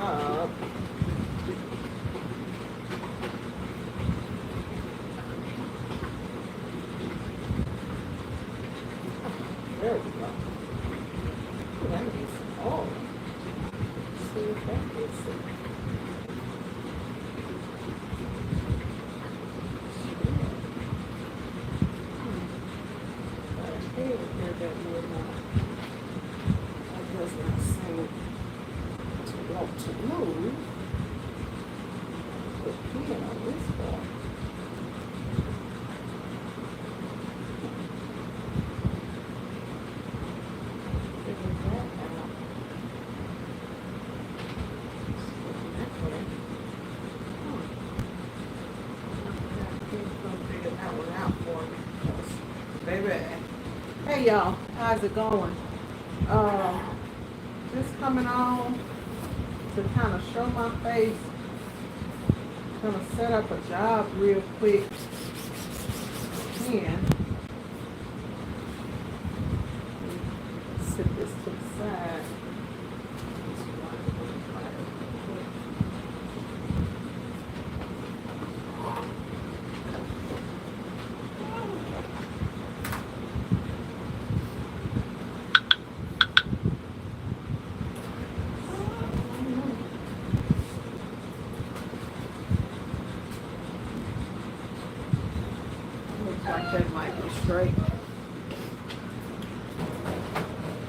up. There we go. Ooh, that is, oh, see if that gets it. That would not, that does not seem to want to move. Put pin on this part. Figure that out. That way. Figure that one out for me. Baby. Hey y'all, how's it going? Just coming on to kind of show my face. Gonna set up a job real quick. And sit this to the side. Like that might be straight.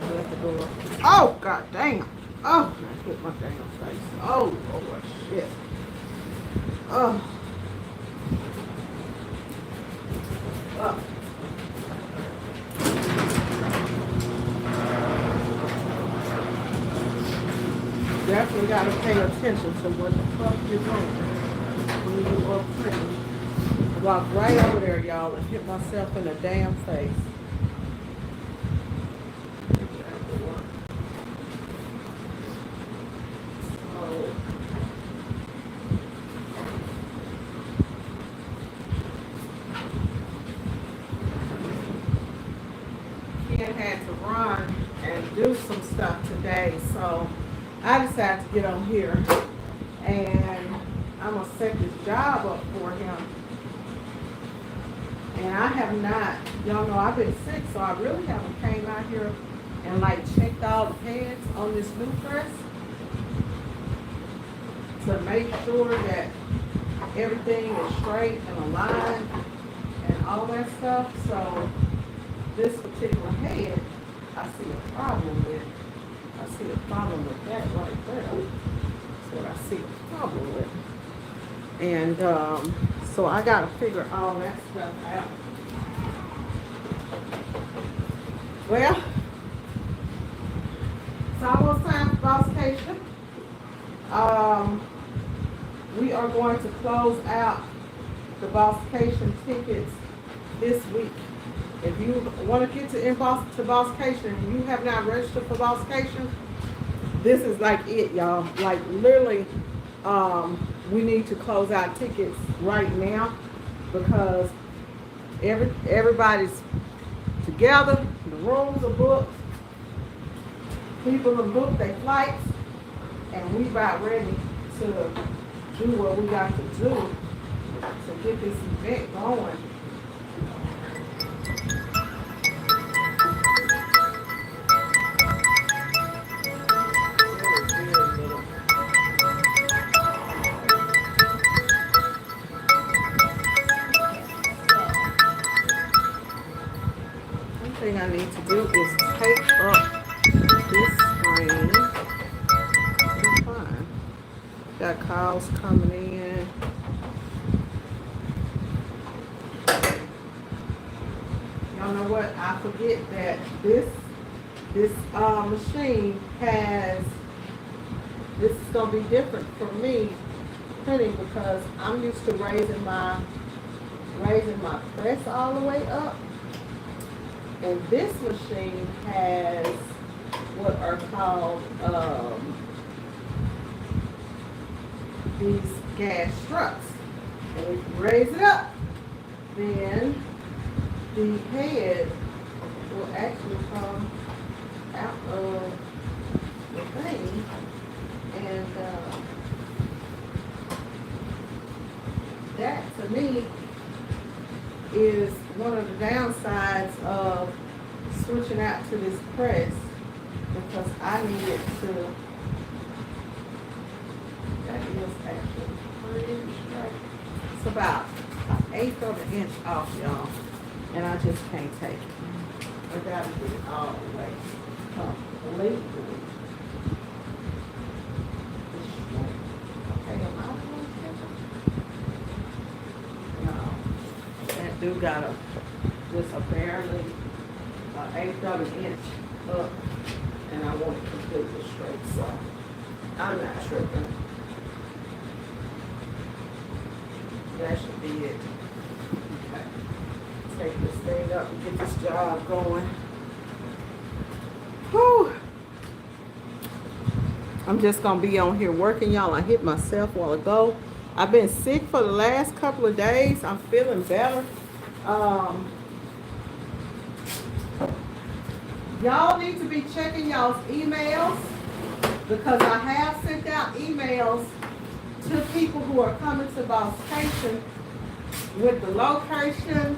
Let the door. Oh, god damn. Oh, I hit my damn face. Oh, Lord, shit. Oh. Oh. Definitely gotta pay attention to what the fuck you're doing when you are printing. Walked right over there, y'all, and hit myself in the damn face. Oh. Ken had to run and do some stuff today, so I decided to get on here and I'm gonna set this job up for him. And I have not, y'all know I've been sick, so I really haven't came out here and like checked all the pads on this new press to make sure that everything is straight and aligned and all that stuff. So this particular head, I see a problem with. I see a problem with that right there. That's what I see a problem with. And so I gotta figure all that stuff out. Well, it's almost time for Bosscation. We are going to close out the Bosscation tickets this week. If you want to get to Bosscation and you have not registered for Bosscation, this is like it, y'all. Like literally, we need to close out tickets right now because everybody's together, the rooms are booked, people have booked their flights, and we about ready to do what we got to do to get this event going. Thing I need to do is take up this screen. It's fine. Got calls coming in. Y'all know what? I forget that this machine has. This is gonna be different for me printing because I'm used to raising my press all the way up. And this machine has what are called these gas struts. And if you raise it up, then the head will actually come out of the thing. And got to this press because I needed to, that is actually pretty straight. It's about an eighth of an inch off, y'all. And I just can't take it. I gotta get it all the way completely. Okay, am I going to catch it? No. That dude got just a barely an eighth of an inch up, and I want it completely straight, so I'm not tripping. That should be it. Okay. Take this thing up and get this job going. Whew. I'm just gonna be on here working, y'all. I hit myself a while ago. I've been sick for the last couple of days. I'm feeling better. Y'all need to be checking y'all's emails because I have sent out emails to people who are coming to Boscation with the location,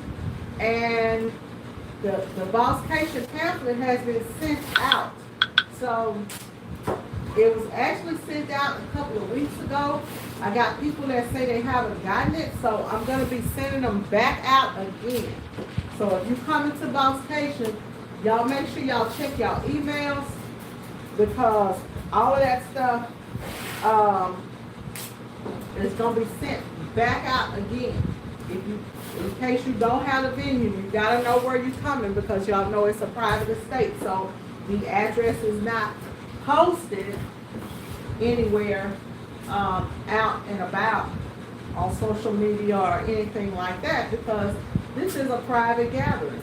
and the Boscation pamphlet has been sent out. So it was actually sent out a couple of weeks ago. I got people that say they haven't gotten it, so I'm going to be sending them back out again. So if you come into Boscation, y'all make sure y'all check y'all emails because all of that stuff is going to be sent back out again. In case you don't have a venue, you got to know where you're coming because y'all know it's a private estate. So the address is not posted anywhere out and about on social media or anything like that because this is a private gathering.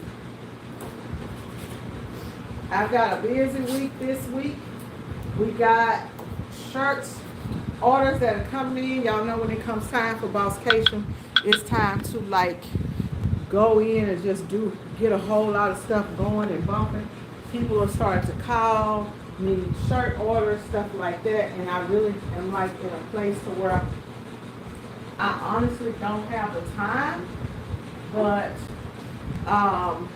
I've got a busy week this week. We got shirts, orders that are coming in. Y'all know when it comes time for Boscation, it's time to like go in and just get a whole lot of stuff going and bumping. People are starting to call, need shirt orders, stuff like that, and I really am like in a place to where I honestly don't have the time, but I'm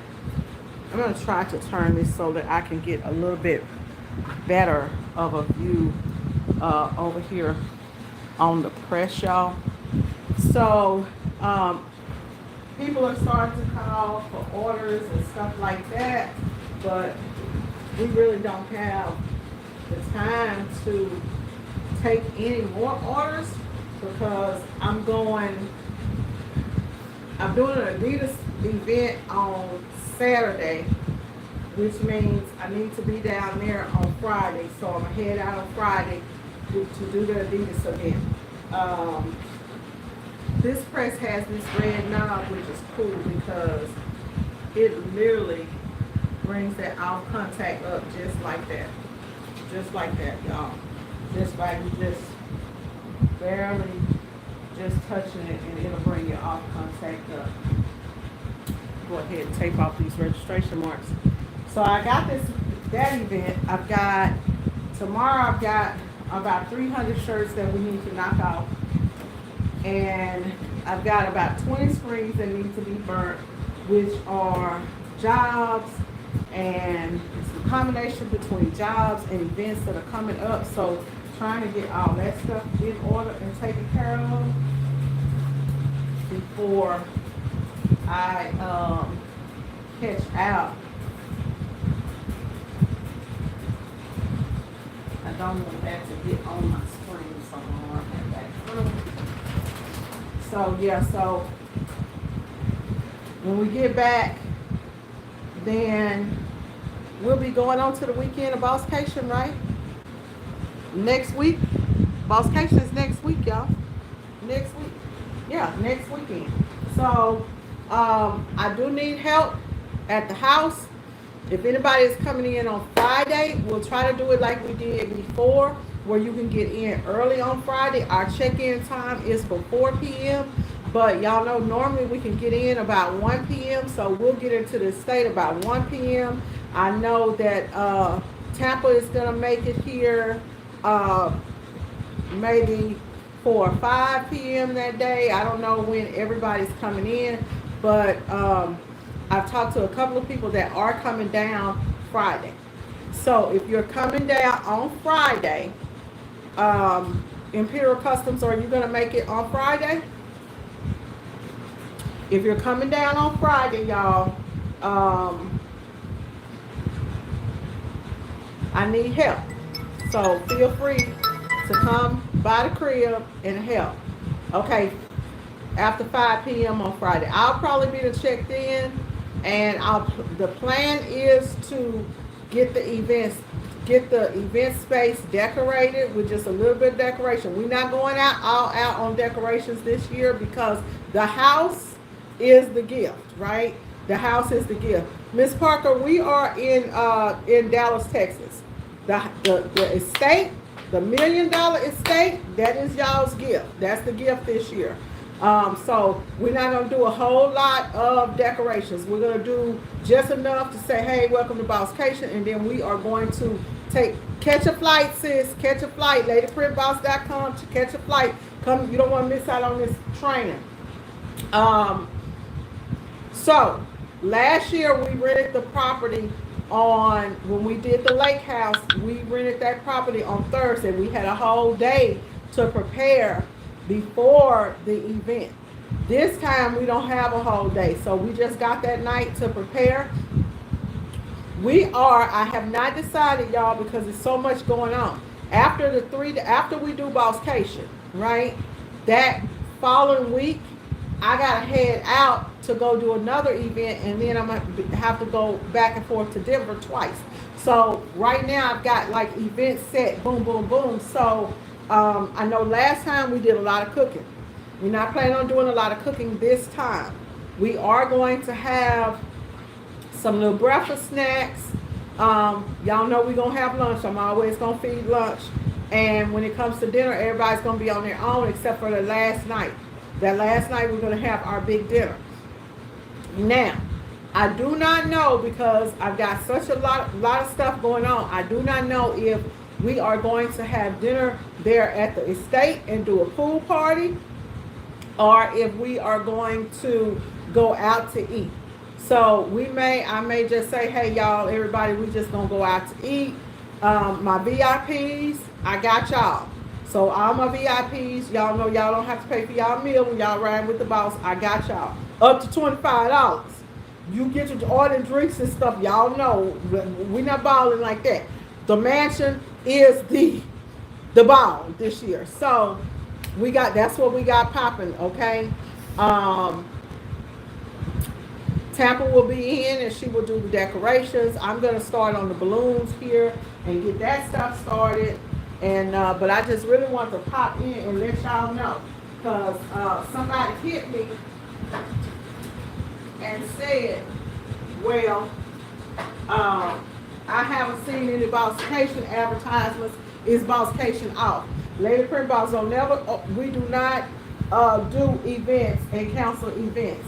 gonna try to turn this so that I can get a little bit better of a view over here on the press, y'all. So people are starting to call for orders and stuff like that, but we really don't have the time to take any more orders because I'm doing an Adidas event on Saturday, which means I need to be down there on Friday. So I'm gonna head out on Friday to do the Adidas event. This press has this red knob, which is cool because it literally brings that off contact up just like that, y'all. Just like you just barely just touching it, and it'll bring your off contact up. Go ahead and tape off these registration marks. So I got that event. Tomorrow I've got about 300 shirts that we need to knock off. And I've got about 20 screens that need to be burnt, which are jobs, and it's a combination between jobs and events that are coming up. So trying to get all that stuff in order and taken care of before I catch out. I don't want that to get on my screen, so I'm gonna run that back through. So yeah, so when we get back, then we'll be going on to the weekend of Boscation, right? Next week. Boscation is next week, y'all. Next week. Yeah, next weekend. So I do need help at the house. If anybody is coming in on Friday, we'll try to do it like we did before, where you can get in early on Friday. Our check-in time is for 4 p.m. But y'all know normally we can get in about 1 p.m. So we'll get into the state about 1 p.m. I know that Tampa is going to make it here maybe 4 or 5 p.m. that day. I don't know when everybody's coming in, but I've talked to a couple of people that are coming down Friday. So if you're coming down on Friday, Imperial Customs, are you gonna make it on Friday? If you're coming down on Friday, y'all, I need help. So feel free to come by the crib and help. Okay, after 5 p.m. on Friday. I'll probably be checked in, and the plan is to get the event space decorated with just a little bit of decoration. We're not going all out on decorations this year because the house is the gift, right? The house is the gift. Miss Parker, we are in Dallas, Texas. The estate, the $1 million estate, that is y'all's gift. That's the gift this year. So we're not going to do a whole lot of decorations. We're going to do just enough to say, hey, welcome to Bosscation, and then we are going to catch a flight, sis, catch a flight, ladyprintboss.com to catch a flight. Come, you don't want to miss out on this training. So last year we rented the property when we did the lake house, we rented that property on Thursday. We had a whole day to prepare before the event. This time we don't have a whole day, so we just got that night to prepare. I have not decided, y'all, because there's so much going on. After we do Bosscation, right? That following week, I gotta head out to go do another event, and then I'm gonna have to go back and forth to Denver twice. So right now I've got like events set, boom, boom, boom. So I know last time we did a lot of cooking. We're not planning on doing a lot of cooking this time. We are going to have some little breakfast snacks. Y'all know we're gonna have lunch. I'm always gonna feed lunch. And when it comes to dinner, everybody's gonna be on their own except for the last night. That last night we're gonna have our big dinner. Now, I do not know, because I've got such a lot of stuff going on. I do not know if we are going to have dinner there at the estate and do a pool party, or if we are going to go out to eat. So I may just say, hey y'all, everybody, we just gonna go out to eat. My VIPs, I got y'all. So all my VIPs, y'all know y'all don't have to pay for y'all meal when y'all ride with the boss. I got y'all. Up to $25. You get your order drinks and stuff. Y'all know we're not balling like that. The mansion is the ball this year. So that's what we got popping, okay? Tampa will be in and she will do the decorations. I'm gonna start on the balloons here and get that stuff started. And but I just really want to pop in and let y'all know, because somebody hit me and said, well, I haven't seen any Bosscation advertisements. Is Bosscation off? Lady Print Boss don't we do not do events and cancel events.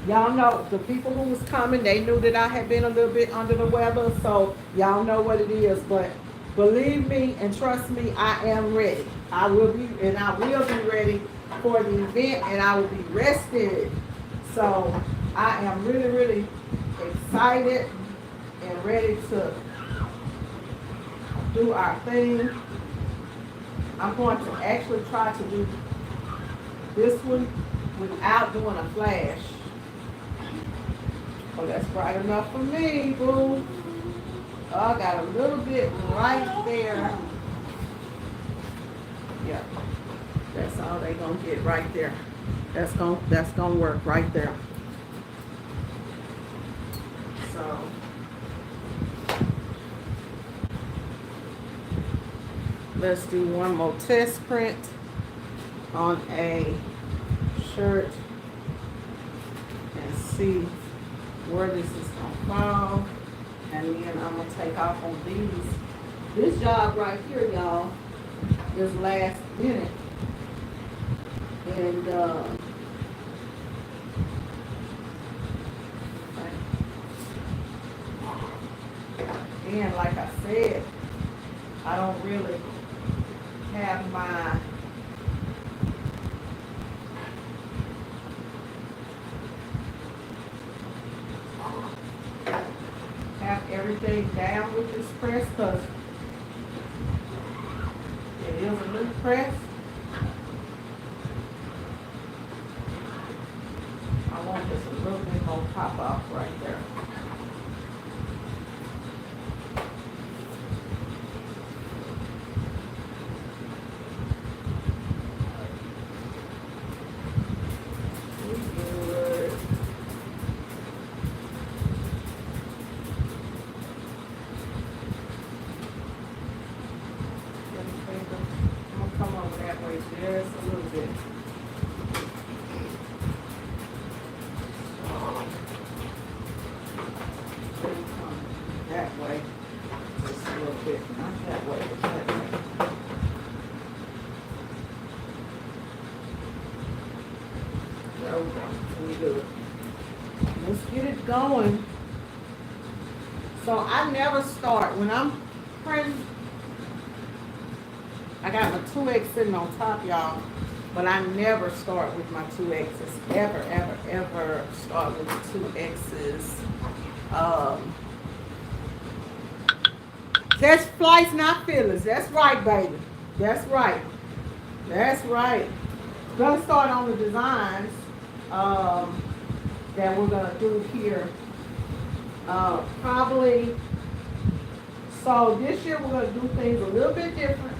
Y'all know the people who was coming, they knew that I had been a little bit under the weather, so y'all know what it is. But believe me and trust me, I am ready. I will be ready for the event, and I will be rested. So I am really, really excited and ready to do our thing. I'm going to actually try to do this one without doing a flash. Oh, that's bright enough for me, boo. Oh, I got a little bit right there. Yeah, that's all they gonna get right there. That's gonna work right there. So let's do one more test print on a shirt and see where this is gonna fall. And then I'm gonna take off on these. This job right here, y'all, is last minute. And like I said, I don't really have everything down with this press because it is a new press. I want just a little bit more pop off right there. We good. I'm gonna come over that way just a little bit. That way, just a little bit, not that way, but that way. There we go, we good. Let's get it going. So I never start, when I'm printing, I got my 2X sitting on top, y'all, but I never start with my 2X's, ever, ever, ever start with the 2X's. That's flights, not fillers. That's right, baby. That's right. That's right. Gonna start on the designs that we're gonna do here. Probably. So this year we're gonna do things a little bit different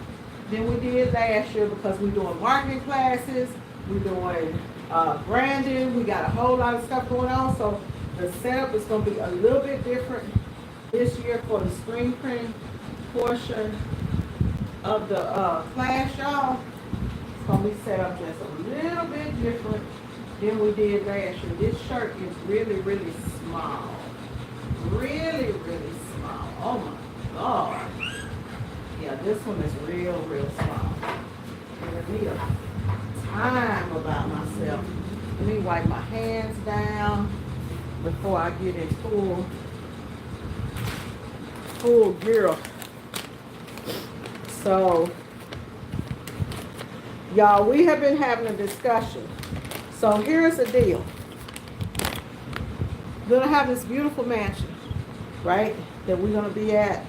than we did last year because we're doing marketing classes, we're doing branding. We got a whole lot of stuff going on. So the setup is gonna be a little bit different this year for the screen printing portion of the class, y'all. It's gonna be set up just a little bit different than we did last year. This shirt is really, really small. Really, really small. Oh my God. Yeah, this one is real, real small. I need a time about myself. Let me wipe my hands down before I get in full gear. So, y'all, we have been having a discussion. So here's the deal. We're gonna have this beautiful mansion, right, that we're gonna be at,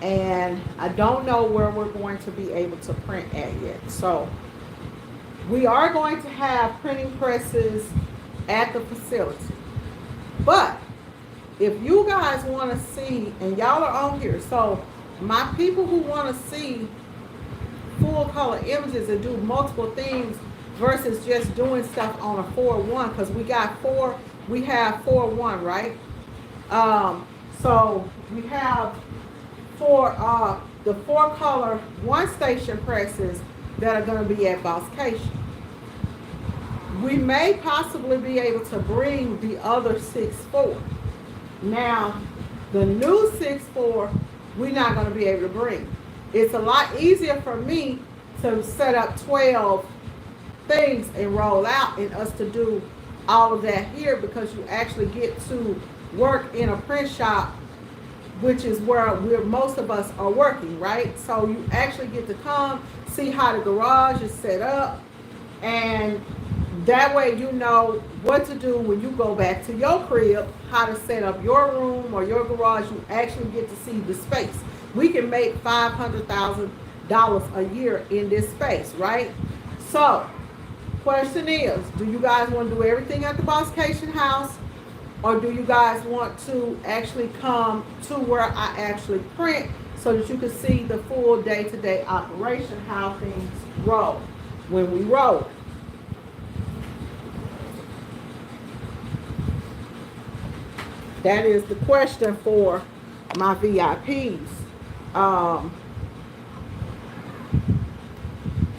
and I don't know where we're going to be able to print at yet. So we are going to have printing presses at the facility. But if you guys want to see, and y'all are on here, so my people who want to see full color images and do multiple things versus just doing stuff on a 4:1, because we have 4:1, right? So we have the 4-color 1-station presses that are going to be at Bosscation. We may possibly be able to bring the other 6-4. Now, the new 6-4, we're not going to be able to bring. It's a lot easier for me to set up 12 things and roll out and us to do all of that here, because you actually get to work in a print shop, which is where most of us are working, right? So you actually get to come see how the garage is set up, and that way you know what to do when you go back to your crib, how to set up your room or your garage. You actually get to see the space. We can make $500,000 a year in this space, right? So, question is, do you guys want to do everything at the Bosscation house, or do you guys want to actually come to where I actually print so that you can see the full day-to-day operation, how things roll when we roll? That is the question for my VIPs.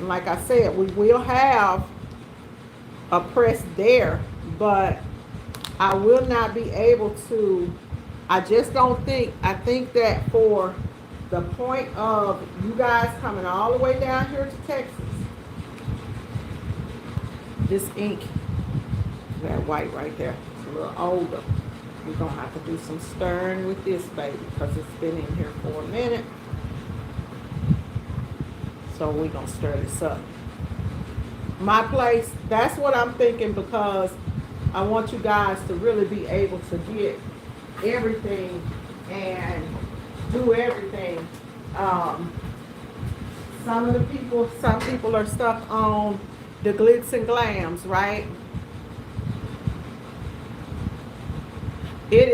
Like I said, we will have a press there, but I will not be able to, I just don't think, I think that for the point of you guys coming all the way down here to Texas, this ink, that white right there, it's a little older. We're going to have to do some stirring with this baby because it's been in here for a minute. So we're going to stir this up. My place, that's what I'm thinking, because I want you guys to really be able to get everything and do everything. Um, some people are stuck on the glitz and glams, right? It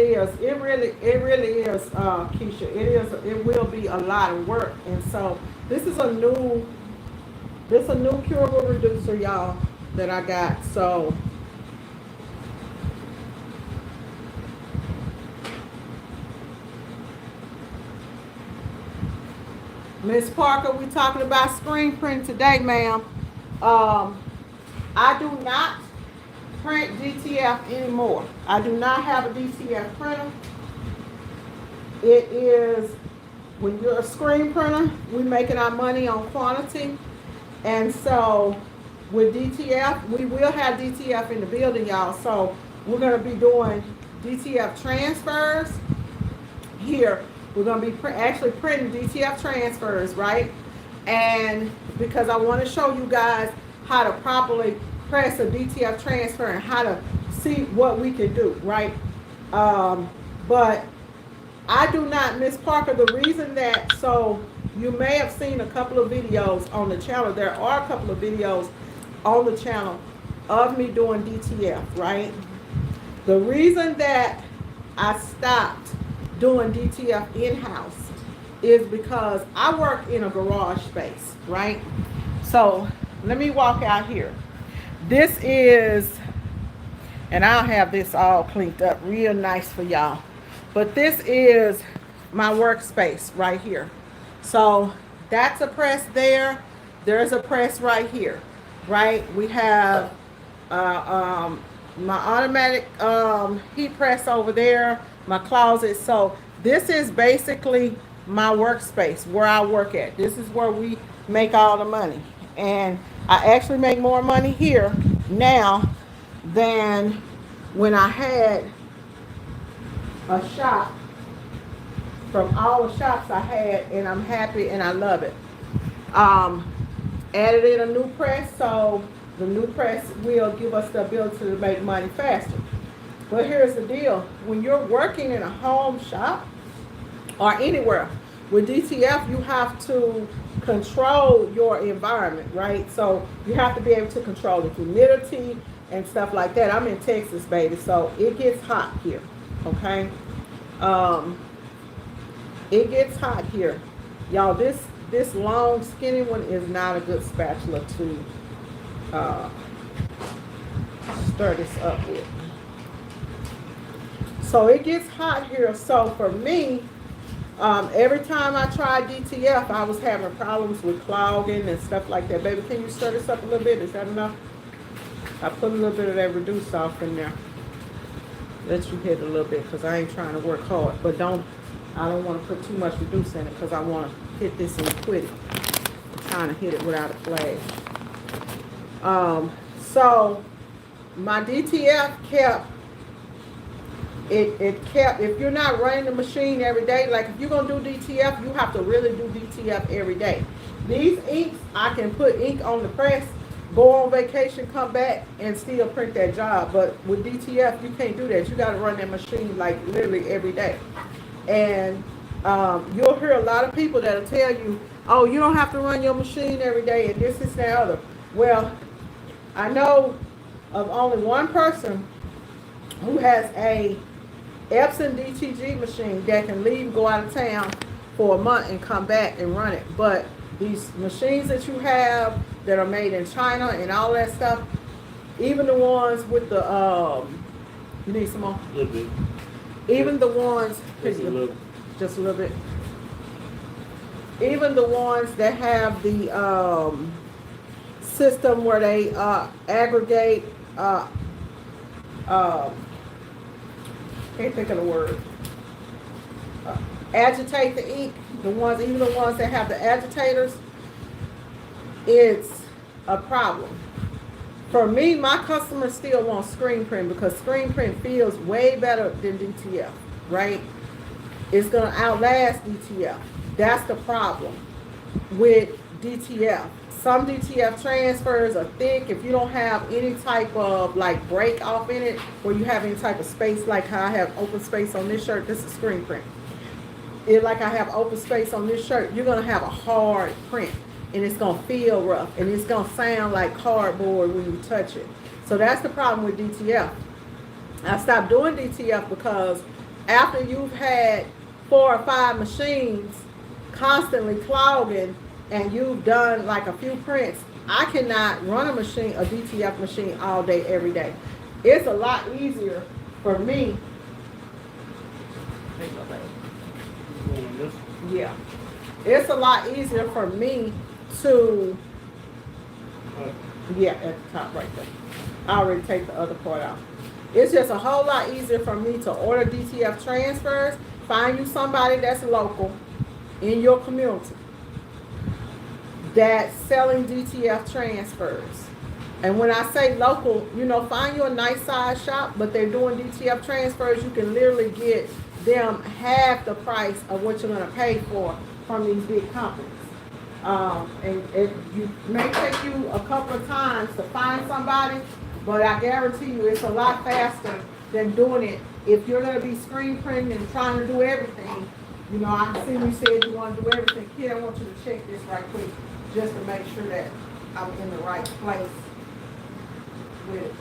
really is, Keisha. It will be a lot of work, and so this is a new curable reducer, y'all, that I got. So Miss Parker, we talking about screen print today, ma'am. Um, I do not print DTF anymore. I do not have a DTF printer. It is, when you're a screen printer, we making our money on quantity. And so with DTF, we will have DTF in the building, y'all. So we're gonna be doing DTF transfers here. We're gonna be actually printing DTF transfers, right? And because I want to show you guys how to properly press a DTF transfer and how to see what we can do, right? But I do not, Miss Parker, the reason that, so you may have seen a couple of videos on the channel. There are a couple of videos on the channel of me doing DTF, right? The reason that I stopped doing DTF in-house is because I work in a garage space, right? So let me walk out here. This is, and I'll have this all cleaned up real nice for y'all. But this is my workspace right here. So that's a press there. There's a press right here, right? We have my automatic heat press over there, my closet. So this is basically my workspace where I work at. This is where we make all the money. And I actually make more money here now than when I had a shop from all the shops I had, and I'm happy and I love it. Added in a new press, so the new press will give us the ability to make money faster. But here's the deal. When you're working in a home shop or anywhere with DTF, you have to control your environment, right? So you have to be able to control the humidity and stuff like that. I'm in Texas, baby, so it gets hot here, okay? It gets hot here. Y'all, this long, skinny one is not a good spatula to stir this up with. So it gets hot here. So for me, every time I tried DTF, I was having problems with clogging and stuff like that. Baby, can you stir this up a little bit? Is that enough? I put a little bit of that reduce off in there. Let you hit a little bit because I ain't trying to work hard. But I don't want to put too much reduce in it because I want to hit this and quit it. I'm trying to hit it without a flash. So my DTF kept, it kept, if you're not running the machine every day, like if you're going to do DTF, you have to really do DTF every day. These inks, I can put ink on the press, go on vacation, come back, and still print that job. But with DTF, you can't do that. You got to run that machine like literally every day. And you'll hear a lot of people that'll tell you, oh, you don't have to run your machine every day and this, and that other. Well, I know of only one person who has a Epson DTG machine that can leave, go out of town for a month and come back and run it. But these machines that you have that are made in China and all that stuff, even the ones with the, you need some more? A little bit. Even the ones, just a little bit. Even the ones that have the system where they aggregate, can't think of the word, agitate the ink, even the ones that have the agitators, it's a problem. For me, my customers still want screen print because screen print feels way better than DTF, right? It's gonna outlast DTF. That's the problem with DTF. Some DTF transfers are thick. If you don't have any type of like break off in it, or you have any type of space, like how I have open space on this shirt, this is screen print. it like I have open space on this shirt, you're gonna have a hard print, and it's gonna feel rough, and it's gonna sound like cardboard when you touch it. So that's the problem with DTF. I stopped doing DTF because after you've had 4 or 5 machines constantly clogging, and you've done like a few prints, I cannot run a DTF machine all day, every day. It's a lot easier for me. Yeah. It's a lot easier for me to, yeah, at the top right there. I already take the other part out. It's just a whole lot easier for me to order DTF transfers, find you somebody that's local in your community that's selling DTF transfers. And when I say local, find you a nice size shop, but they're doing DTF transfers. You can literally get them half the price of what you're going to pay for from these big companies. And it may take you a couple of times to find somebody, but I guarantee you it's a lot faster than doing it. If you're going to be screen printing and trying to do everything, I see you said you want to do everything. Kid, I want you to check this right quick just to make sure that I'm in the right place with it.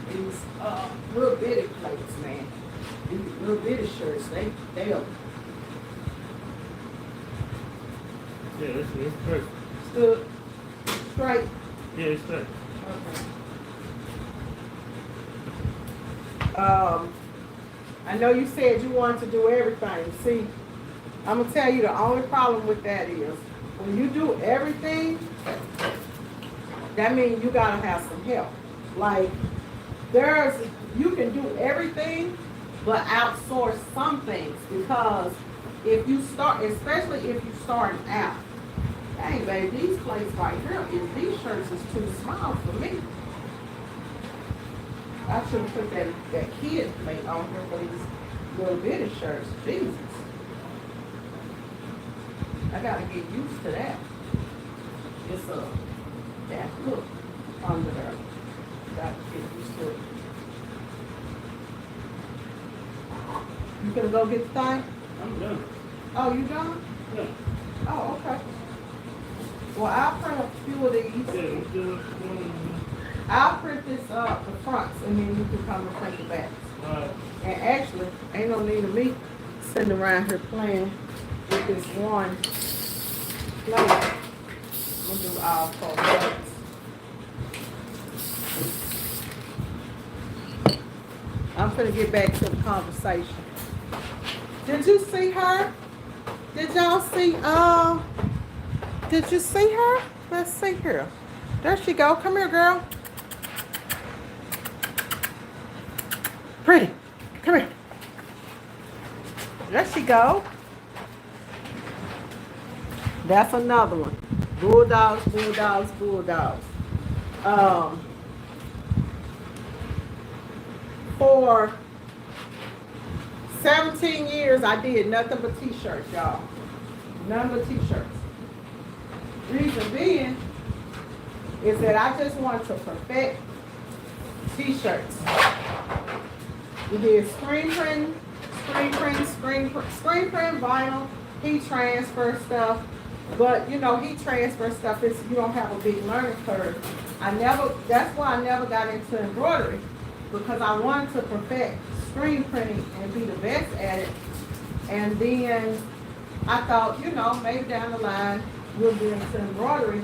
These little bitty plates, man. These little bitty shirts, they'll. Yeah, it's perfect. Stood straight. Yeah, it's straight. Okay. I know you said you wanted to do everything. See, I'm gonna tell you the only problem with that is when you do everything, that means you gotta have some help. Like you can do everything, but outsource some things, because if you start, especially if you're starting out, hey baby, these plates right here, these shirts is too small for me. I should have put that kid plate on here for these little bitty shirts. Jesus. I gotta get used to that. It's that look under there. Gotta get used to it. You gonna go get the thing? I'm done. Oh, you done? Yeah. Oh, okay. Well, I'll print a few of these. Yeah, I'll print this the fronts, and then you can come and print the backs. And actually, ain't no need of me sitting around here playing with this one plate. We'll do all 4 plates. I'm gonna get back to the conversation. Did you see her? Did y'all see, did you see her? Let's see her. There she go. Come here, girl. Pretty. Come here. There she go. That's another one. Bulldogs, bulldogs, bulldogs. For 17 years, I did nothing but t-shirts, y'all. Nothing but t-shirts. Reason being is that I just wanted to perfect t-shirts. We did screen print, vinyl, heat transfer stuff. But heat transfer stuff is, you don't have a big learning curve. That's why I never got into embroidery, because I wanted to perfect screen printing and be the best at it. And then I thought, maybe down the line we'll be into embroidery.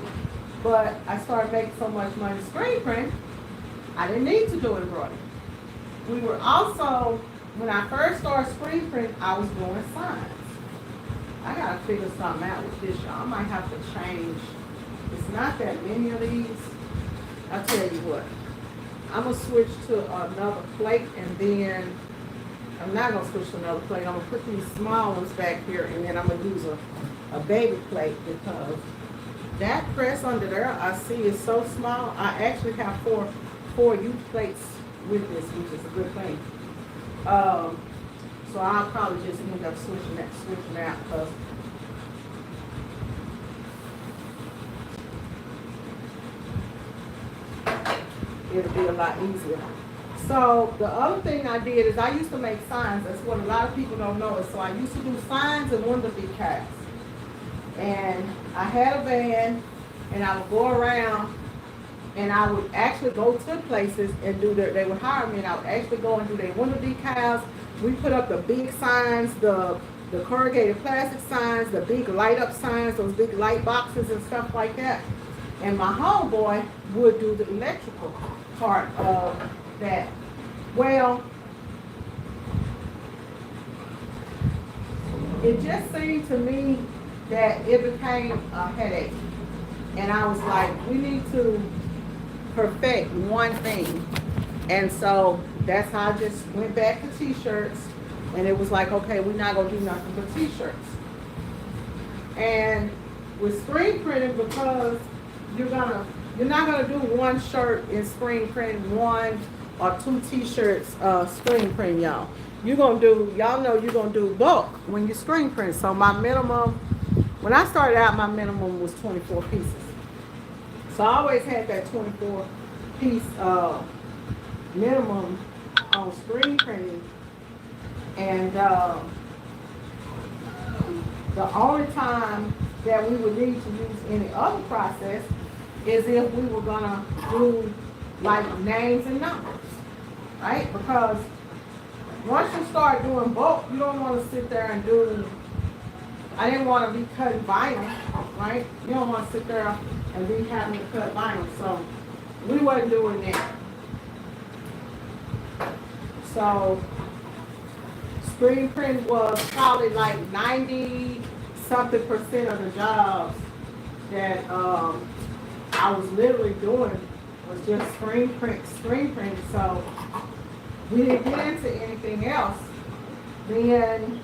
But I started making so much money screen printing, I didn't need to do embroidery. We were also, when I first started screen printing, I was doing signs. I gotta figure something out with this, y'all. I might have to change. It's not that many of these. I'll tell you what. I'm gonna switch to another plate, and then I'm not gonna switch to another plate. I'm gonna put these small ones back here, and then I'm gonna use a baby plate, because that press under there I see is so small. I actually have four youth plates with this, which is a good thing. So I'll probably just end up switching out, because it'll be a lot easier. So the other thing I did is I used to make signs. That's what a lot of people don't know. So I used to do signs and window decals. And I had a van, and I would go around, and I would actually go to places and do they would hire me, and I would actually go and do their window decals. We put up the big signs, the corrugated plastic signs, the big light up signs, those big light boxes and stuff like that. And my homeboy would do the electrical part of that. Well, it just seemed to me that it became a headache. And I was like, we need to perfect one thing. And so that's how I just went back to t-shirts. And it was like, okay, we're not gonna do nothing but t-shirts. And with screen printing, because you're not gonna do one shirt in screen printing, one or two t-shirts screen print, y'all. Y'all know you're gonna do bulk when you screen print. So my minimum, when I started out, my minimum was 24 pieces. So I always had that 24 piece minimum on screen printing. And the only time that we would need to use any other process is if we were gonna do like names and numbers, right? Because once you start doing bulk, you don't want to sit there and I didn't want to be cutting vinyl, right? You don't want to sit there and be having to cut vinyl, so we wasn't doing that. So screen print was probably like 90-something% of the jobs that I was literally doing was just screen print. So we didn't get into anything else. Then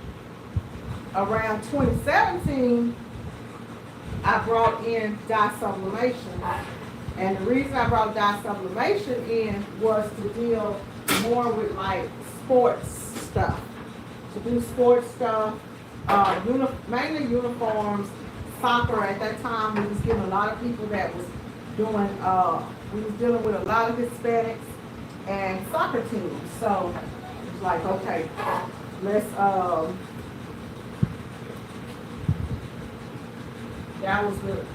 around 2017, I brought in dye sublimation. And the reason I brought dye sublimation in was to deal more with like sports stuff. To do sports stuff, mainly uniforms, soccer. At that time, we was getting a lot of people that was doing, we was dealing with a lot of Hispanics and soccer teams. So it was like, okay, let's,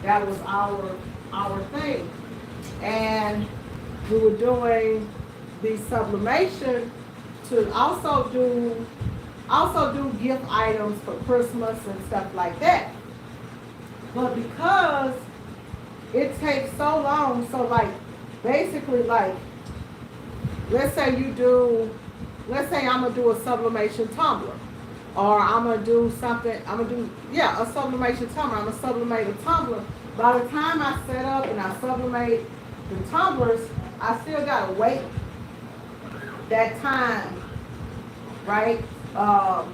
that was our thing. And we were doing the sublimation to also do gift items for Christmas and stuff like that. But because it takes so long, so like basically like, let's say I'm gonna do a sublimation tumbler, or I'm gonna do a sublimation tumbler. I'm gonna sublimate a tumbler. By the time I set up and I sublimate the tumblers, I still gotta wait that time, right? Of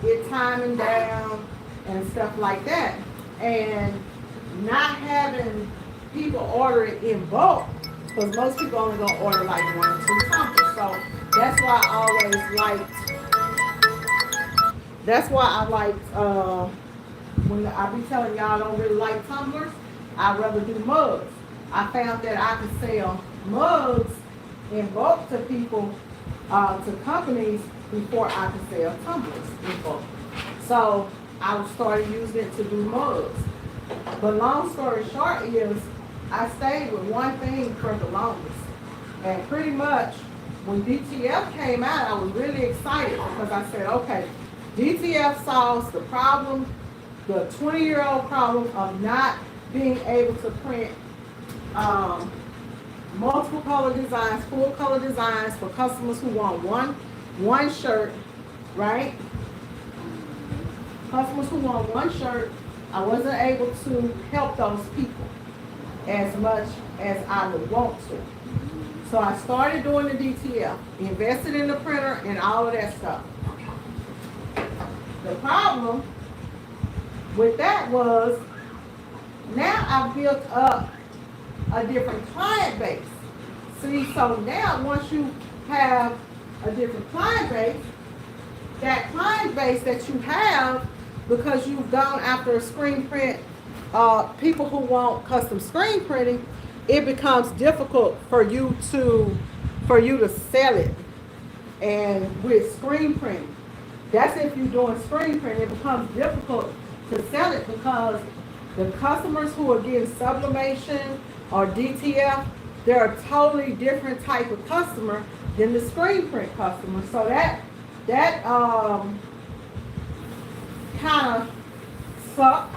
it timing down and stuff like that. And not having people order it in bulk, because most people only gonna order like 1 or 2 tumblers. So that's why I liked when I be telling y'all I don't really like tumblers, I'd rather do mugs. I found that I could sell mugs in bulk to people, to companies, before I could sell tumblers in bulk. So I started using it to do mugs. But long story short is, I stayed with one thing for the longest. And pretty much when DTF came out, I was really excited because I said, okay, DTF solves the problem, the 20-year-old problem of not being able to print multiple color designs, full color designs for customers who want one shirt, right? Customers who want one shirt, I wasn't able to help those people as much as I would want to. So I started doing the DTF, invested in the printer and all of that stuff. The problem with that was, now I've built up a different client base. See, so now once you have a different client base, that client base that you have, because you've gone after a screen print, people who want custom screen printing, it becomes difficult for you to for you to sell it. And with screen print, that's if you're doing screen print, it becomes difficult to sell it because the customers who are getting sublimation or DTF, they're a totally different type of customer than the screen print customer. So that kind of sucked,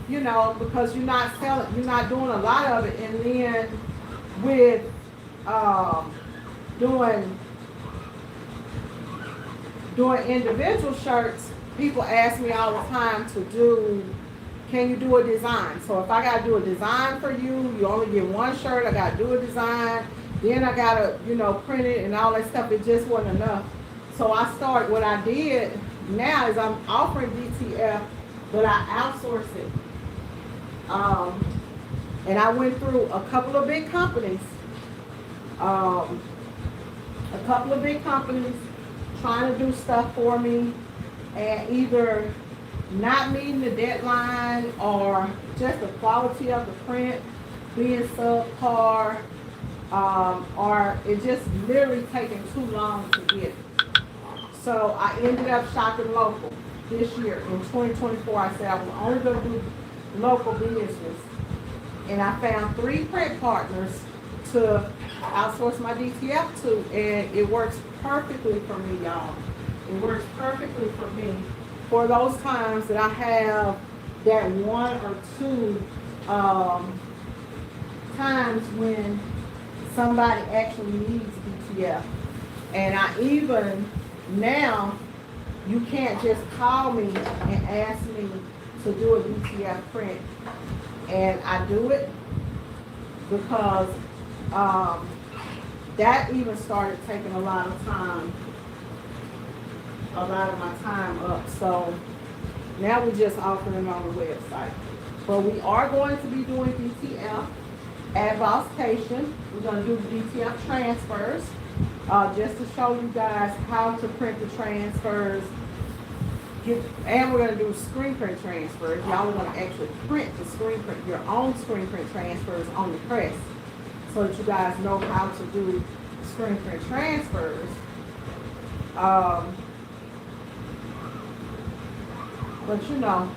you know, because you're not selling, you're not doing a lot of it. And then with doing individual shirts, people ask me all the time to do, can you do a design? So if I gotta do a design for you, you only get one shirt, I gotta do a design, then I gotta, you know, print it and all that stuff. It just wasn't enough. So what I did now is I'm offering DTF, but I outsource it. And I went through a couple of big companies, trying to do stuff for me, and either not meeting the deadline or just the quality of the print being subpar, or it just literally taking too long to get. So I ended up shopping local this year in 2024. I said I was only going to do local business, and I found 3 print partners to outsource my DTF to, and it works perfectly for me, y'all. It works perfectly for me for those times that I have that 1 or 2 times when somebody actually needs DTF. And I even now, you can't just call me and ask me to do a DTF print, and I do it because that even started taking a lot of time, a lot of my time up. So now we're just offering it on the website. But we are going to be doing DTF at Vocation. We're going to do the DTF transfers, just to show you guys how to print the transfers. And we're going to do screen print transfers. Y'all are going to actually print the screen print, your own screen print transfers on the press, so that you guys know how to do screen print transfers. But you know,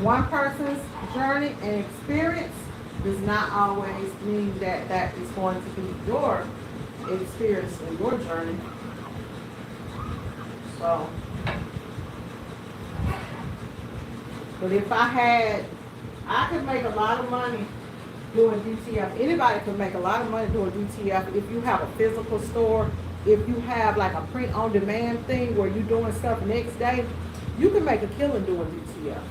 one person's journey and experience does not always mean that that is going to be your experience and your journey. So, but if I could make a lot of money doing DTF. Anybody can make a lot of money doing DTF if you have a physical store. If you have like a print on demand thing where you're doing stuff next day, you can make a killing doing DTF.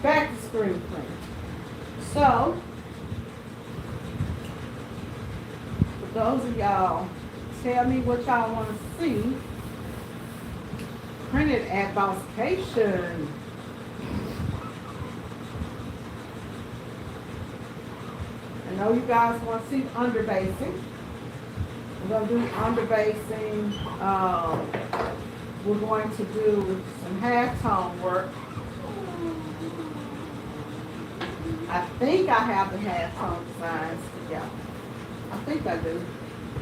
Back to screen print. So, for those of y'all, tell me what y'all want to see printed at Vocation. I know you guys want to see underbasing. We're going to do underbasing. We're going to do some halftone work. I think I have the halftone designs together. I think I do.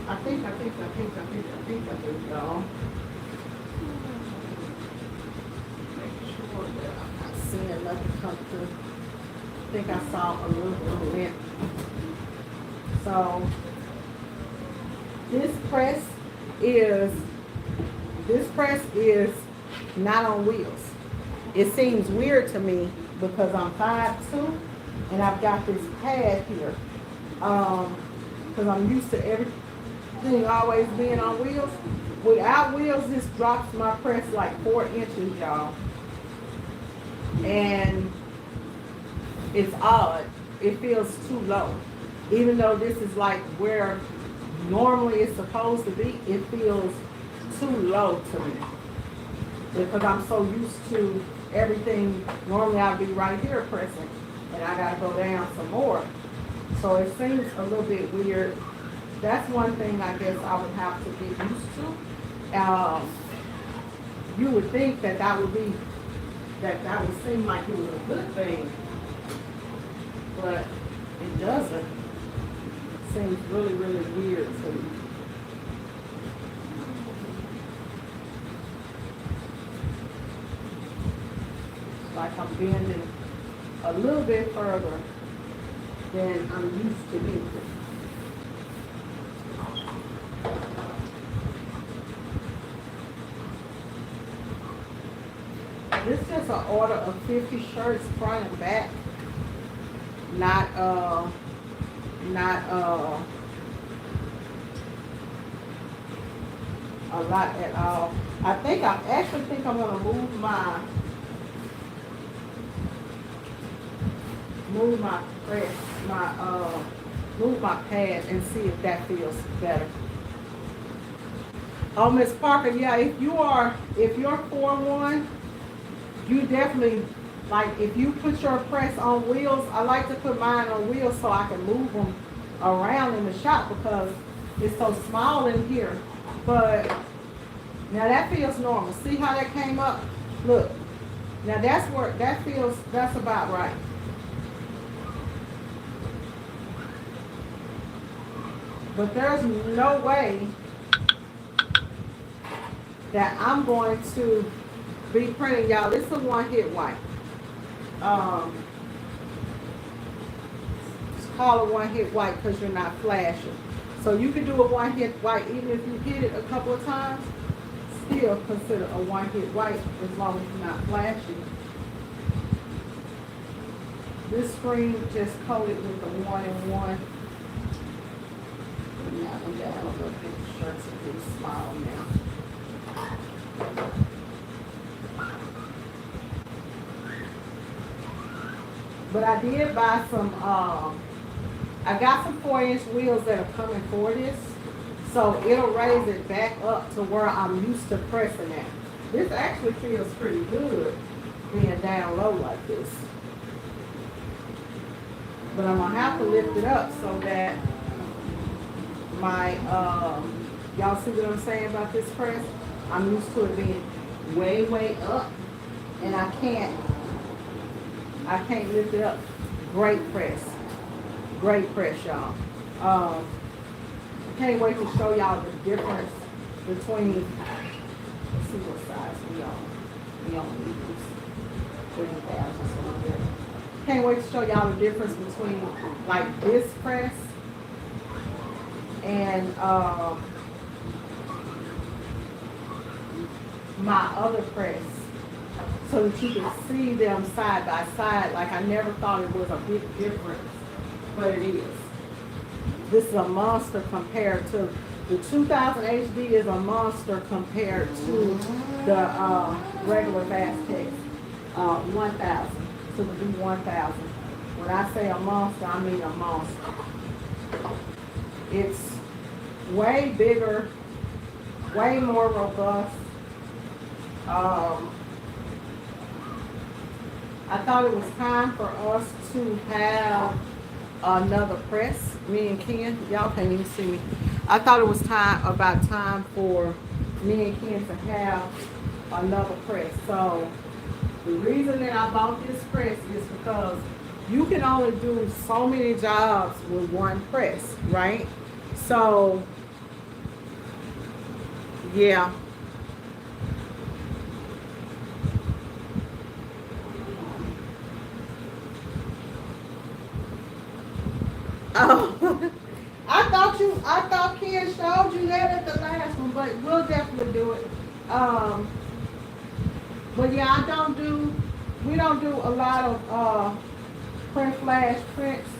I think I do, y'all. Make sure that I'm not seeing nothing come through. I think I saw a little bit. So this press is not on wheels. It seems weird to me because I'm 5'2" and I've got this pad here. Because I'm used to everything always being on wheels. Without wheels, this drops my press like 4 inches, y'all. And it's odd. It feels too low. Even though this is like where normally it's supposed to be, it feels too low to me. Because I'm so used to everything. Normally I'd be right here pressing, and I gotta go down some more. So it seems a little bit weird. That's one thing I guess I would have to get used to. You would think that would seem like it was a good thing, but it doesn't. seems really, really weird to me. Like I'm bending a little bit further than I'm used to bending. This is just an order of 50 shirts front and back. Not a lot at all. I actually think I'm gonna move my press, move my pad and see if that feels better. Oh, Miss Parker, yeah, if you're 4-1, you definitely, like, if you put your press on wheels, I like to put mine on wheels so I can move them around in the shop because it's so small in here. But now that feels normal. See how that came up? Look, now that's about right. But there's no way that I'm going to be printing, y'all. This is a one-hit wipe. It's called a one-hit wipe because you're not flashing. So you can do a one-hit wipe even if you hit it a couple of times. Still consider a one-hit wipe as long as you're not flashing. This screen just coated with the 1-in-1. Now I'm down a little bit. The shirts are pretty small now. But I did buy some, I got some 4-inch wheels that are coming for this. So it'll raise it back up to where I'm used to pressing at. This actually feels pretty good being down low like this. But I'm gonna have to lift it up so that my, y'all see what I'm saying about this press? I'm used to it being way, way up. And I can't lift it up. Great press, y'all. Can't wait to show y'all the difference between, let's see what size we on these 3,000 something. Can't wait to show y'all the difference between like this press and my other press, so that you can see them side by side. Like I never thought it was a big difference, but it is. This is a monster compared to the 2000 HD is a monster compared to the regular Vastex 1000, to the V1000. When I say a monster, I mean a monster. It's way bigger, way more robust. I thought it was time for us to have another press. Me and Ken, y'all can't even see me. I thought it was about time for me and Ken to have another press. So the reason that I bought this press is because you can only do so many jobs with one press, right? So yeah. Oh, I thought Ken showed you that at the last one, but we'll definitely do it. But yeah, we don't do a lot of print flash prints.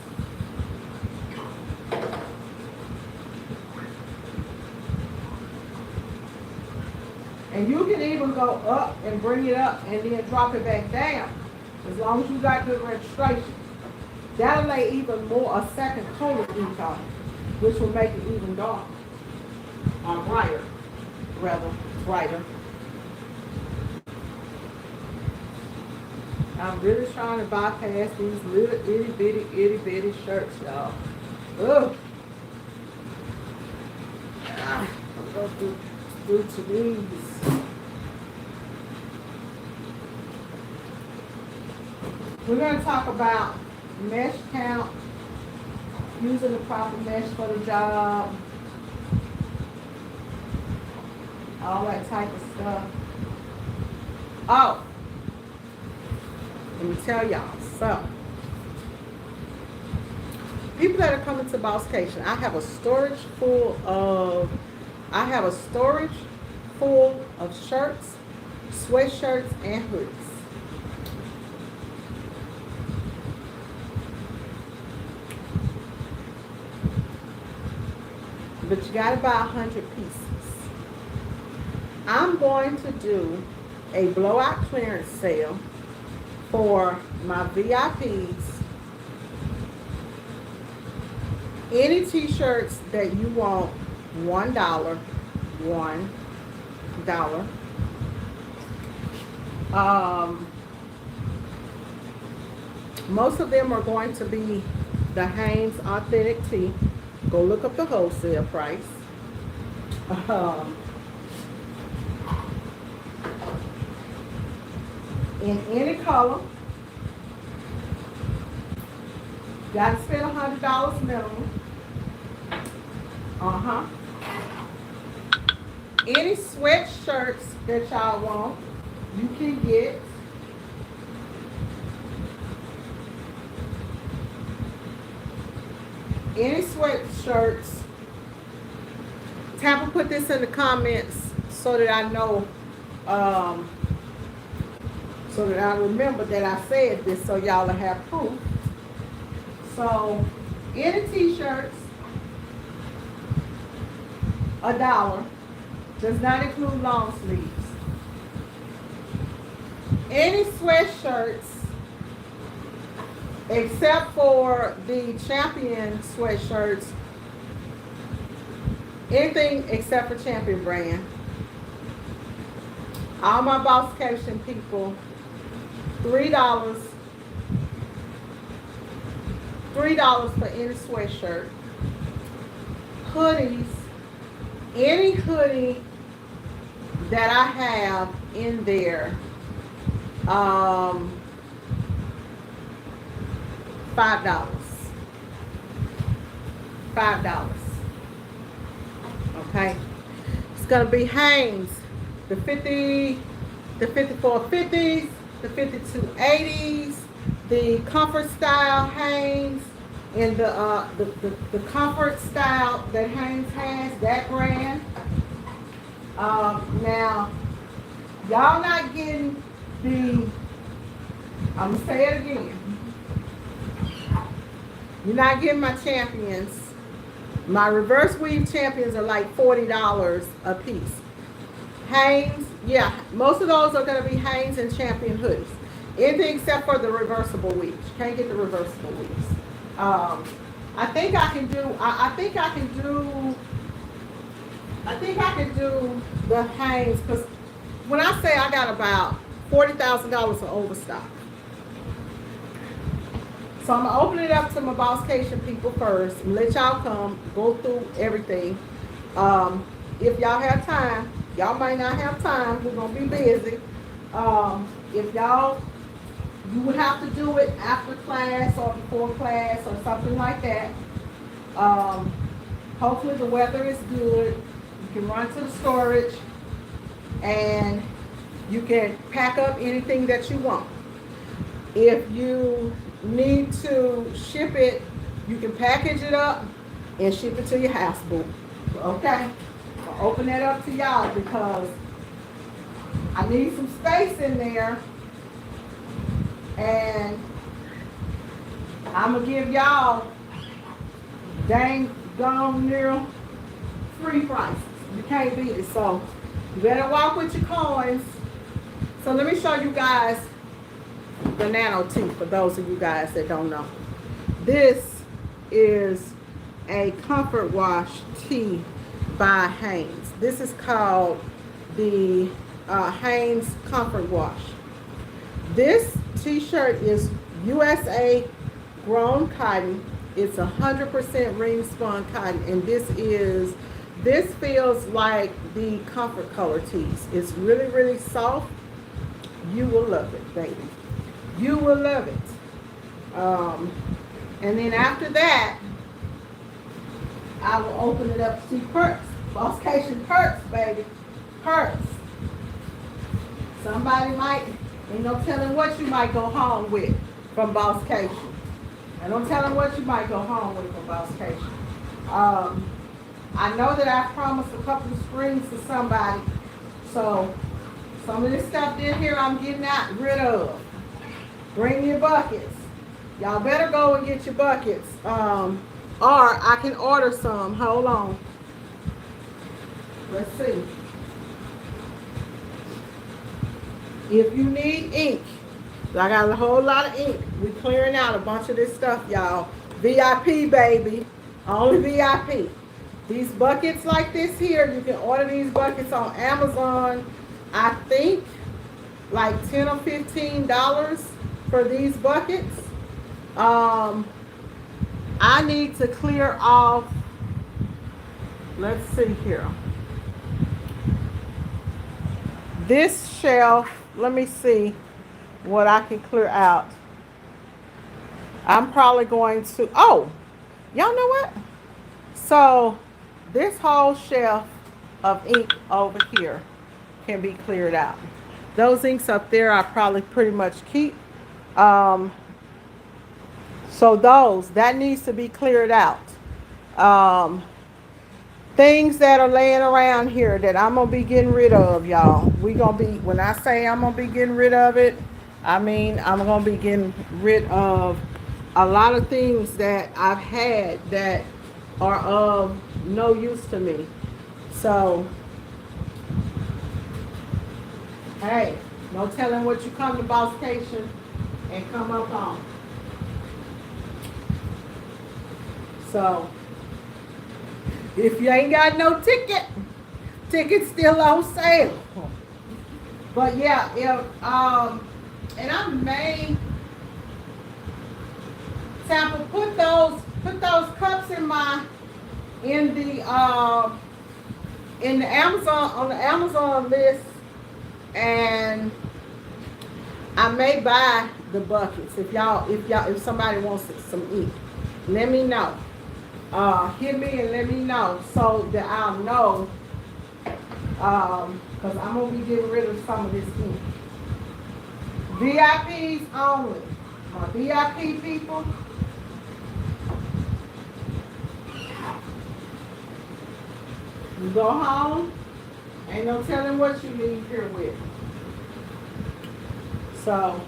And you can even go up and bring it up and then drop it back down, as long as you got good registration. That'll lay even more, a second coat of ink on it, which will make it even darker, or brighter, rather, brighter. I'm really trying to bypass these little itty bitty shirts, y'all. Ugh. I'll go through to these. We're going to talk about mesh count using the proper mesh for the job, all that type of stuff. Oh, let me tell y'all. So, people that are coming to Bosscation, I have a storage full of shirts, sweatshirts, and hoodies. But you gotta buy 100 pieces. I'm going to do a blowout clearance sale for my VIPs. Any t-shirts that you want, $1, $1. Most of them are going to be the Hanes Authentic Tee. Go look up the wholesale price. In any color. Gotta spend $100 minimum. Any sweatshirts that y'all want, you can get. Any sweatshirts. Tampa, put this in the comments so that I know, so that I remember that I said this, so y'all will have proof. So, any t-shirts, $1. Does not include long sleeves. Any sweatshirts, except for the Champion sweatshirts, anything except for Champion brand. All my Bosscation people, $3. $3 for any sweatshirt. Hoodies, any hoodie that I have in there, $5. $5. Okay. It's gonna be Hanes, the 5450s, the 5280s, the comfort style Hanes, and the comfort style that Hanes has, that brand. Now, y'all not getting the, I'm gonna say it again. You're not getting my Champions. My reverse weave Champions are like $40 a piece. Hanes, yeah, most of those are gonna be Hanes and Champion hoodies. Anything except for the reversible weaves. You can't get the reversible weaves. I think I can do the Hanes, because when I say I got about $40,000 of Overstock. So I'm gonna open it up to my Bosscation people first and let y'all come, go through everything. If y'all have time, y'all might not have time, we're gonna be busy. If y'all, you would have to do it after class or before class or something like that. Hopefully the weather is good. You can run to the storage and you can pack up anything that you want. If you need to ship it, you can package it up and ship it to your house, boo. Okay? I'll open that up to y'all because I need some space in there. And I'm going to give y'all dang gone near free prices. You can't beat it. So you better walk with your coins. So let me show you guys the Nano Tee for those of you guys that don't know. This is a comfort wash tee by Hanes. This is called the Hanes Comfort Wash. This t-shirt is USA grown cotton. It's 100% ring spun cotton, and this feels like the Comfort Color tees. It's really, really soft. You will love it, baby. You will love it. And then after that, I will open it up. See, perks. Bosscation perks, baby. Perks. Somebody might, ain't no telling what you might go home with from Bosscation. And no telling what you might go home with from Bosscation. I know that I promised a couple of screens to somebody. So some of this stuff in here I'm getting rid of. Bring your buckets. Y'all better go and get your buckets. Or I can order some. Hold on. Let's see. If you need ink, I got a whole lot of ink. We clearing out a bunch of this stuff, y'all. VIP, baby. Only VIP. These buckets like this here, you can order these buckets on Amazon. I think like $10 or $15 for these buckets. I need to clear off, let's see here. This shelf, let me see what I can clear out. I'm probably going to, oh, y'all know what? So this whole shelf of ink over here can be cleared out. Those inks up there I probably pretty much keep. So that needs to be cleared out. Things that are laying around here that I'm gonna be getting rid of, y'all. When I say I'm gonna be getting rid of it, I mean I'm gonna be getting rid of a lot of things that I've had that are of no use to me. So, hey, no telling what you come to Bosscation and come up on. So, if you ain't got no ticket's still on sale. But yeah, and I may sample put those cups in the Amazon on the Amazon list, and I may buy the buckets if somebody wants some ink. Let me know. Hit me and let me know so that I'll know. Because I'm gonna be getting rid of some of this ink. VIPs only. My VIP people. You go home, ain't no telling what you leave here with. So,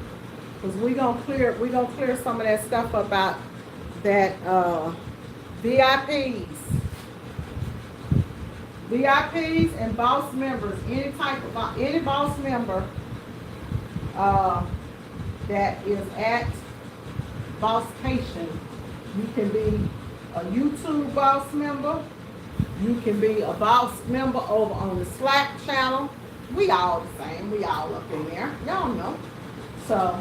because we gonna clear some of that stuff about that VIPs and boss members, any boss member that is at Bosscation. You can be a YouTube boss member. You can be a boss member over on the Slack channel. We all the same. We all up in there. Y'all know. So,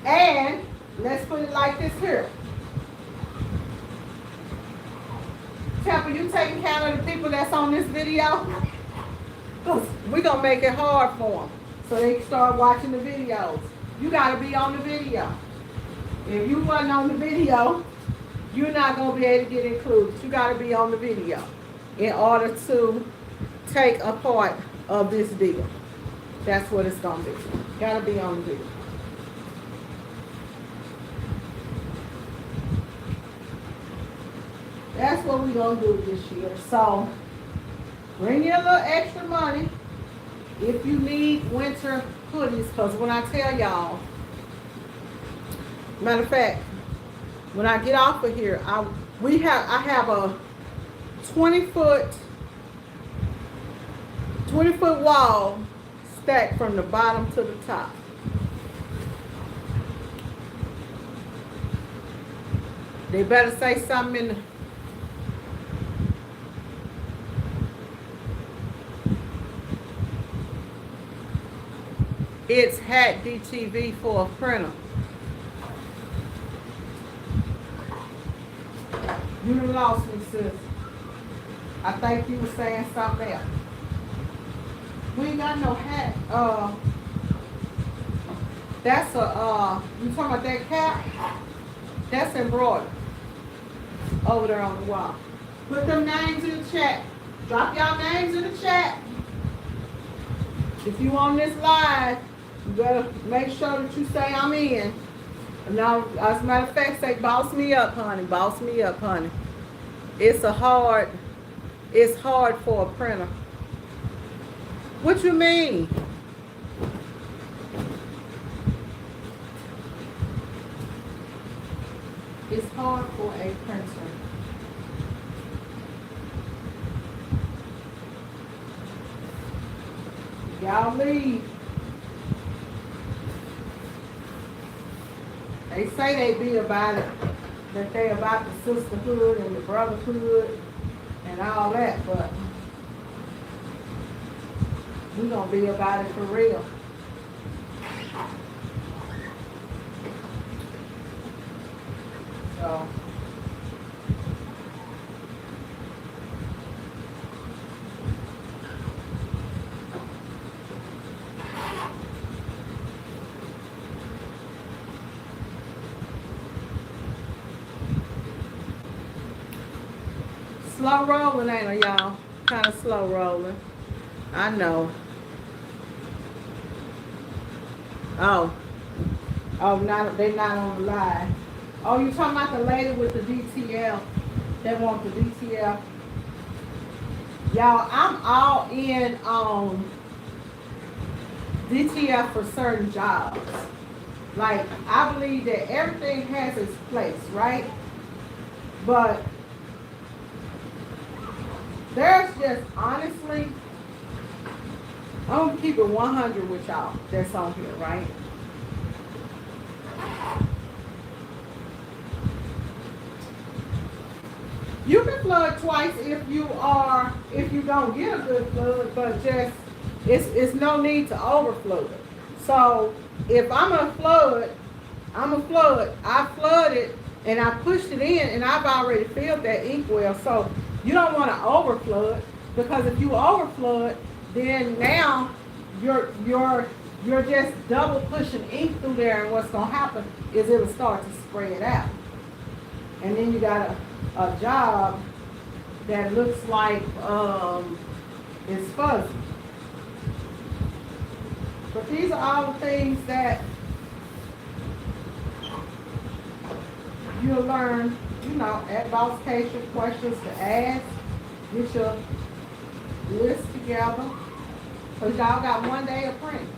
and let's put it like this here. Temple, you taking care of the people that's on this video? Because we're going to make it hard for them so they can start watching the videos. You got to be on the video. If you wasn't on the video, you're not going to be able to get included. You got to be on the video in order to take a part of this deal. That's what it's going to be. Got to be on the video. That's what we're going to do this year. So, bring your little extra money if you need winter hoodies. Because when I tell y'all, matter of fact, when I get off of here, I have a 20-foot wall stacked from the bottom to the top. They better say something in the It's hat DTV for a printer. You done lost me, sis. I think you were saying something else. We ain't got no hat. That's you talking about that cap? That's embroidered. over there on the wall. Put them names in the chat. Drop y'all names in the chat. If you on this live, you better make sure that you say I'm in. Now, as a matter of fact, say boss me up, honey. Boss me up, honey. It's hard for a printer. What you mean? It's hard for a printer. Y'all leave. They say they be about it, that they about the sisterhood and the brotherhood and all that, but we gonna be about it for real. So slow rolling, ain't it, y'all? Kind of slow rolling. I know. Oh, not they not on the live. Oh, you talking about the lady with the DTL? That want the DTL? Y'all, I'm all in on DTL for certain jobs. Like, I believe that everything has its place, right? But there's just, honestly, I'm gonna keep it 100 with y'all that's on here, right? You can flood twice if you don't get a good flood, but just it's no need to overflood. So if I'm a flood, I flooded and I pushed it in and I've already filled that ink well. So you don't want to overflood, because if you overflood, then now you're just double pushing ink through there, and what's gonna happen is it'll start to spread out. And then you got a job that looks like it's fuzzy. But these are all the things that you'll learn, advocation questions to ask. Get your list together. Because y'all got 1 day of print.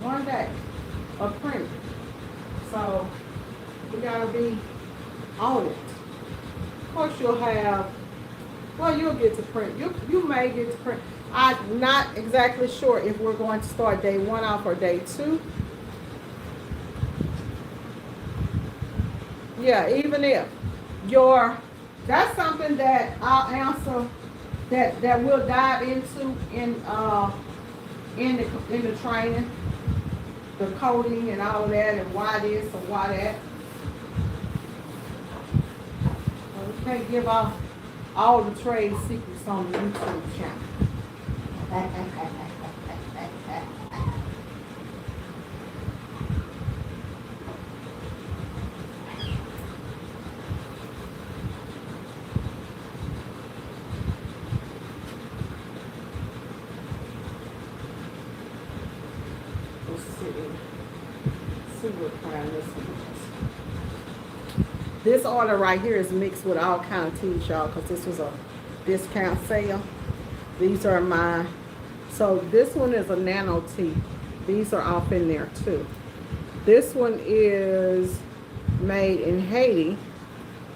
1 day of print. So we gotta be on it. Of course you'll get to print. You may get to print. I'm not exactly sure if we're going to start day 1 off or day 2. Yeah, even if that's something that I'll answer, that we'll dive into in the training, the coding and all of that, and why this and why that. We can't give off all the trade secrets on the YouTube channel. This order right here is mixed with all kind of teas, y'all, because this was a discount sale. These are mine. So this one is a nano tea. These are off in there too. This one is made in Haiti.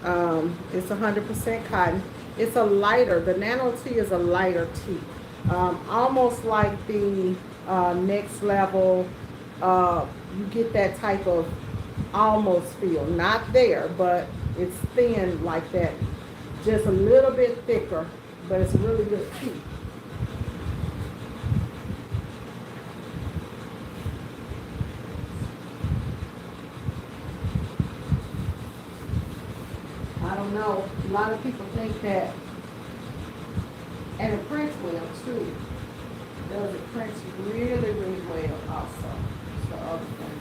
It's 100% cotton. It's a lighter. The nano tea is a lighter tea. Almost like the next level. You get that type of almost feel. Not there, but it's thin like that. Just a little bit thicker, but it's a really good tea. I don't know. A lot of people think that, and it prints well too. It prints really, really well also. It's the other thing.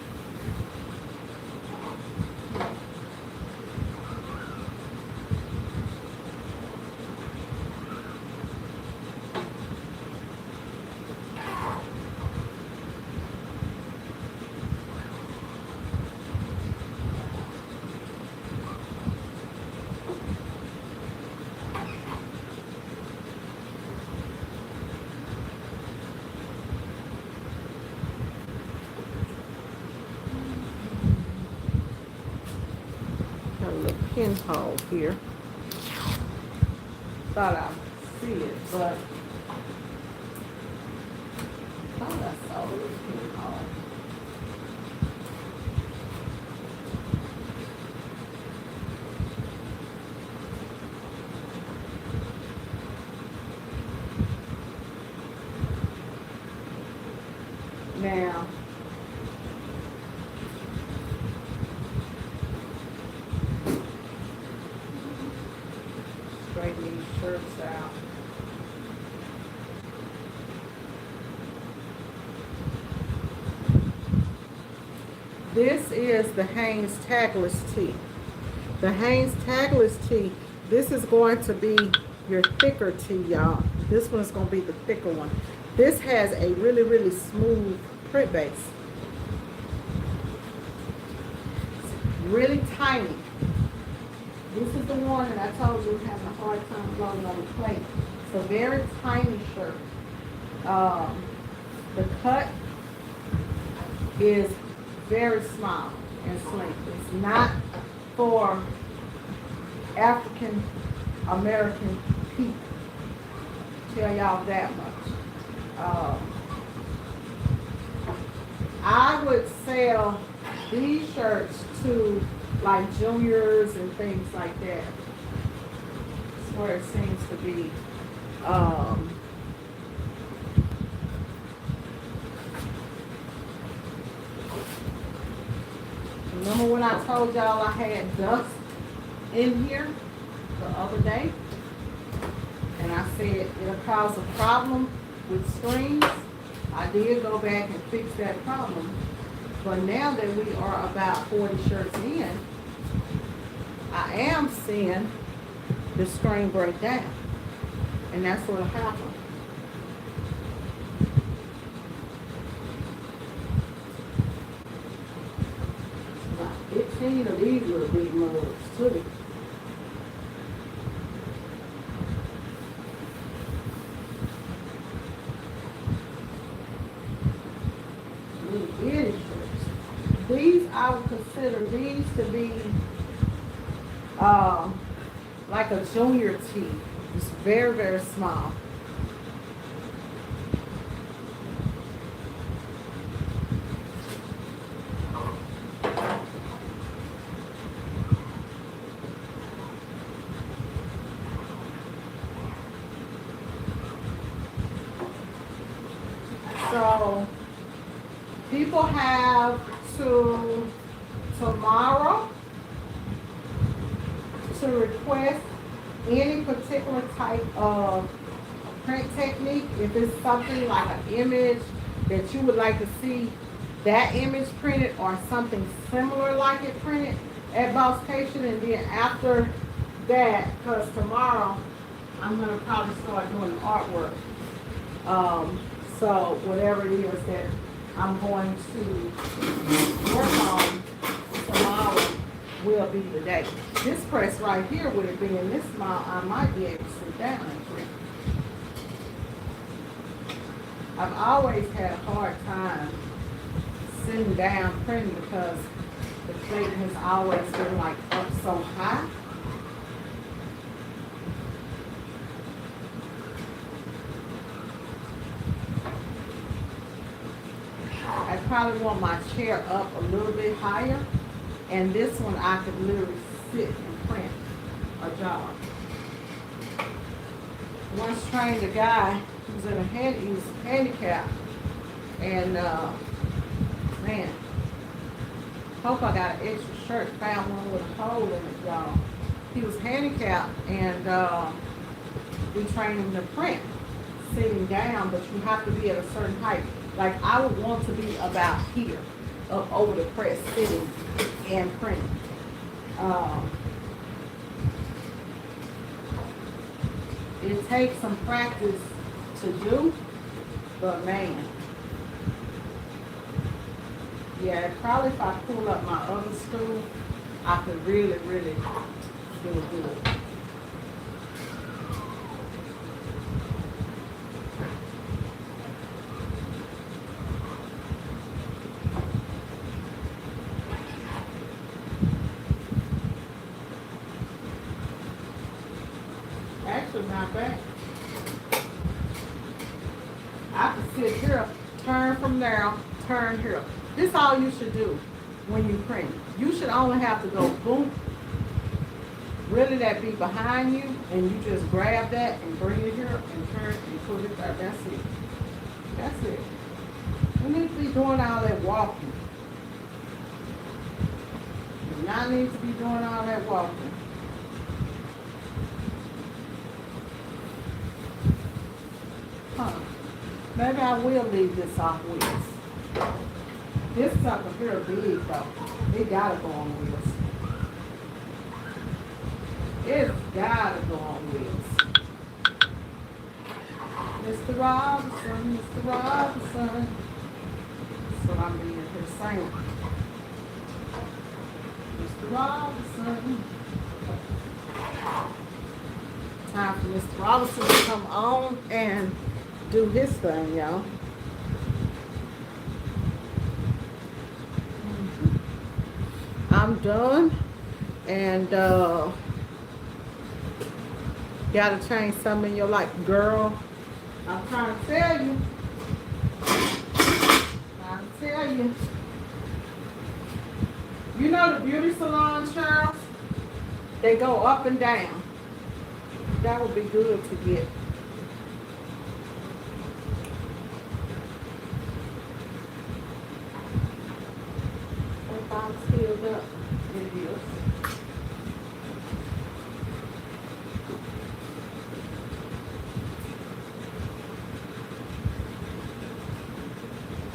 pinhole here. Thought I'd see it, but I thought I saw the pinhole. Now, straighten these shirts out. This is the Hanes tagless tee. The Hanes tagless tee, this is going to be your thicker tee, y'all. This one's going to be the thicker one. This has a really, really smooth print base. It's really tiny. This is the one that I told you having a hard time loading on the plate. It's a very tiny shirt. The cut is very small and slim. It's not for African American people. Tell y'all that much. I would sell these shirts to like juniors and things like that. That's where it seems to be. Remember when I told y'all I had dust in here the other day? And I said it'll cause a problem with screens. I did go back and fix that problem. But now that we are about 40 shirts in, I am seeing the screen break down. And that's what'll happen. About 15 of these little big mugs too. These, I would consider these to be like a junior tee. It's very, very small. So people have to tomorrow to request any particular type of print technique. If it's something like an image that you would like to see that image printed or something similar like it printed at Boss Station, and then after that, because tomorrow I'm going to probably start doing artwork. So whatever it is that I'm going to work on tomorrow will be the day. This press right here, with it being this small, I might be able to sit down and print. I've always had a hard time sitting down printing because the plate has always been like up so high. I probably want my chair up a little bit higher, and this one I could literally sit and print a job. Once trained a guy who's in he was handicapped, and man, hope I got an extra shirt, found one with a hole in it, y'all. He was handicapped, and we trained him to print sitting down, but you have to be at a certain height. Like I would want to be about here, up over the press, sitting and printing. It takes some practice to do, but man, yeah, probably if I pull up my other stool, I could really, really do it good. especially not back. I can sit here, turn from there, turn here. This is all you should do when you print. You should only have to go boom. Really that be behind you, and you just grab that and bring it here and turn and put it there. That's it. That's it. You need to be doing all that walking. You not need to be doing all that walking. Huh. Maybe I will leave this off wheels. This sucker here big though. It gotta go on wheels. It's gotta go on wheels. Mr. Robinson, Mr. Robinson. That's what I'm being here saying. Mr. Robinson. Time for Mr. Robinson to come on and do his thing, y'all. I'm done, and gotta change something in your life, girl. I'm trying to tell you. Trying to tell you. You know the beauty salon, Charles? They go up and down. That would be good to get. If I'm filled up, it is.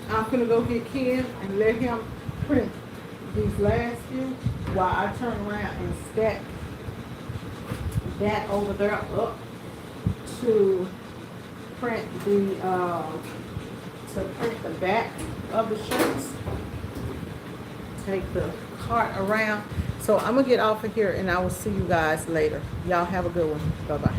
I'm gonna go get Ken and let him print these last few while I turn around and stack that over there up to print the back of the shirts. Take the cart around. So I'm gonna get off of here and I will see you guys later. Y'all have a good one. Bye bye.